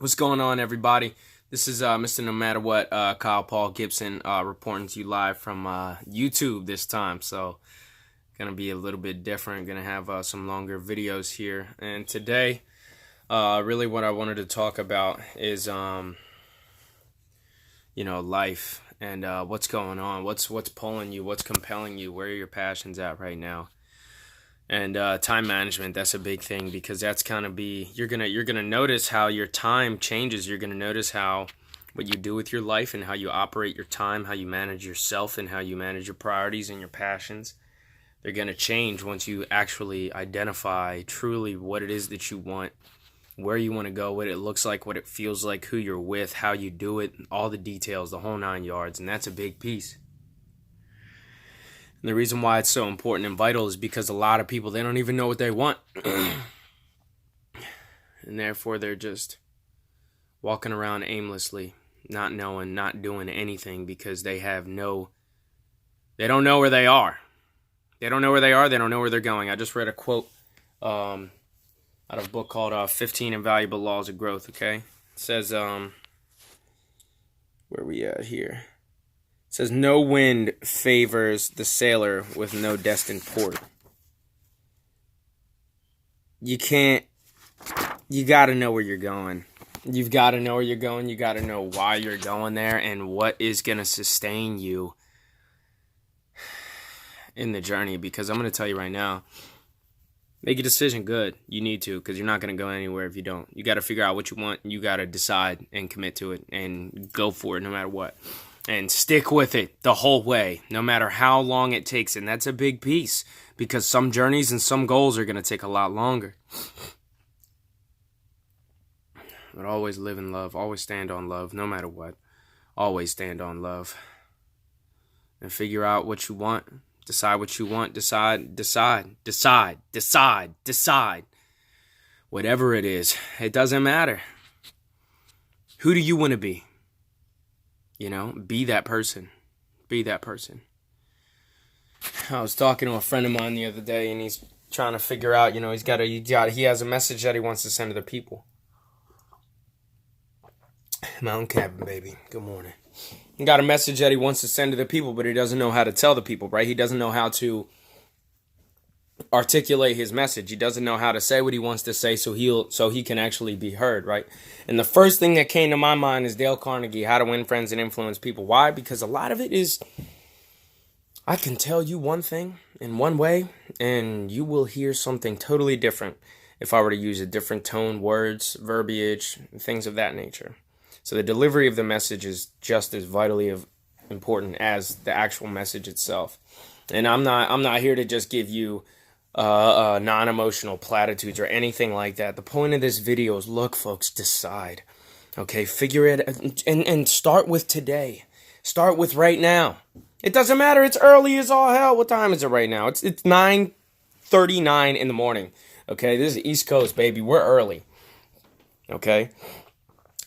What's going on, everybody? This is Mr. No Matter What, Kyle Paul Gibson, reporting to you live from YouTube this time. So, gonna be a little bit different. Gonna have some longer videos here. And today, really, what I wanted to talk about is, life and what's going on, what's pulling you, what's compelling you, where are your passions at right now. And time management, that's a big thing, because that's gonna be, you're gonna notice how your time changes. You're gonna notice how what you do with your life and how you operate your time, how you manage yourself and how you manage your priorities and your passions. They're gonna change once you actually identify truly what it is that you want, where you want to go, what it looks like, what it feels like, who you're with, how you do it, all the details, the whole 9 yards. And that's a big piece. And the reason why it's so important and vital is because a lot of people, they don't even know what they want. And therefore, they're just walking around aimlessly, not knowing, not doing anything, because they don't know where they are. They don't know where they are. They don't know where they're going. I just read a quote out of a book called 15 Invaluable Laws of Growth, okay? It says, where are we at here? It says, no wind favors the sailor with no destined port. You got to know where you're going. You've got to know where you're going. You got to know why you're going there and what is going to sustain you in the journey. Because I'm going to tell you right now, make a decision good. You need to, because you're not going to go anywhere if you don't. You got to figure out what you want. You got to decide and commit to it and go for it no matter what. And stick with it the whole way, no matter how long it takes. And that's a big piece, because some journeys and some goals are going to take a lot longer. But always live in love. Always stand on love, no matter what. Always stand on love. And figure out what you want. Decide what you want. Decide. Whatever it is, it doesn't matter. Who do you want to be? Be that person. Be that person. I was talking to a friend of mine the other day, and he's trying to figure out, he has a message that he wants to send to the people. Mountain Cabin, baby. Good morning. He got a message that he wants to send to the people, but he doesn't know how to tell the people, right? He doesn't know how to articulate his message. He doesn't know how to say what he wants to say so he can actually be heard, right? And the first thing that came to my mind is Dale Carnegie, How to Win Friends and Influence People. Why? Because a lot of it is, I can tell you one thing in one way, and you will hear something totally different if I were to use a different tone, words, verbiage, things of that nature. So the delivery of the message is just as vitally important as the actual message itself. And I'm not here to just give you non-emotional platitudes or anything like that. The point of this video is, look, folks, decide. Okay, figure it and start with today. Start with right now. It doesn't matter. It's early as all hell. What time is it right now? It's 9:39 in the morning. Okay, this is East Coast, baby. We're early. Okay,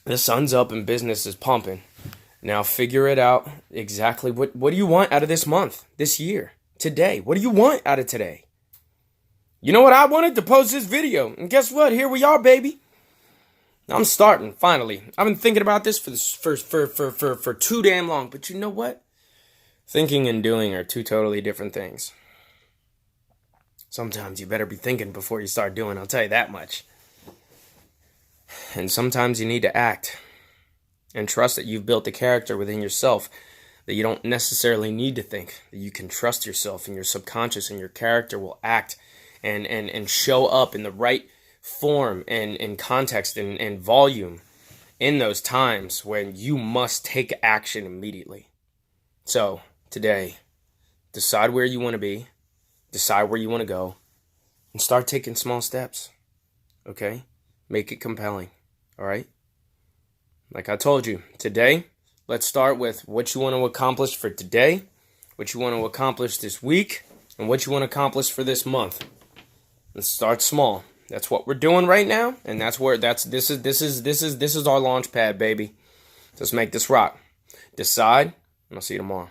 the sun's up and business is pumping. Now figure it out exactly. What do you want out of this month, this year, today? What do you want out of today? You know what? I wanted to post this video, and guess what? Here we are, baby. I'm starting, finally. I've been thinking about this for too damn long, but you know what? Thinking and doing are two totally different things. Sometimes you better be thinking before you start doing, I'll tell you that much. And sometimes you need to act and trust that you've built a character within yourself that you don't necessarily need to think, that you can trust yourself and your subconscious and your character will act and show up in the right form and context and volume in those times when you must take action immediately. So today, decide where you want to be, decide where you want to go, and start taking small steps. Okay? Make it compelling. All right? Like I told you, today, let's start with what you want to accomplish for today, what you want to accomplish this week, and what you want to accomplish for this month. Let's start small. That's what we're doing right now, and this is our launch pad, baby. Let's make this rock. Decide, and I'll see you tomorrow.